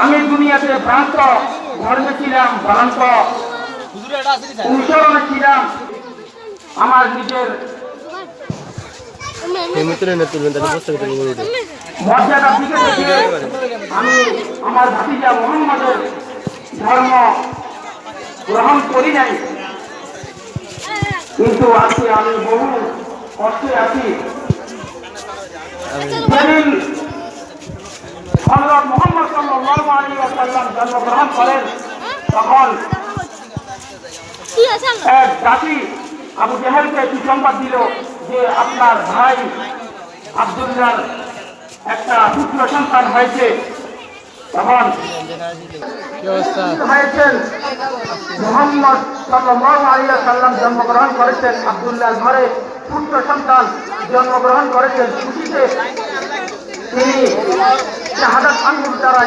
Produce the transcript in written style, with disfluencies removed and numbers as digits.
আমি দুনিয়াতে ভ্রান্ত ধর্মে ছিলাম, ভ্রান্ত অনুসরণে ছিলাম। আমার নিজের মর্যাদা দিকে দেখে আমি আমার ভাতিজা মুহাম্মদের ধর্ম গ্রহণ করি নাই, কিন্তু আজকে আমি বহু কষ্টে আছি। যেদিন হযরত মুহাম্মদ সাল্লাল্লাহু আলাইহি ওয়াসাল্লাম জন্মগ্রহণ করেন, তখন এক জাতি আবু জেহেলকে সুসংবাদ দিল যে আপনার ভাই আব্দুল্লাহর একটা পুত্র সন্তান হয়েছে। তখন হয়েছেন মুহাম্মদ সাল্লাল্লাহু আলাইহি ওয়াসাল্লাম জন্মগ্রহণ করেছেন, আব্দুল্লাহর ঘরে পুত্র সন্তান জন্মগ্রহণ করেছেন। খুশিতে তিনি শাহাদাত আঙ্গুল দ্বারা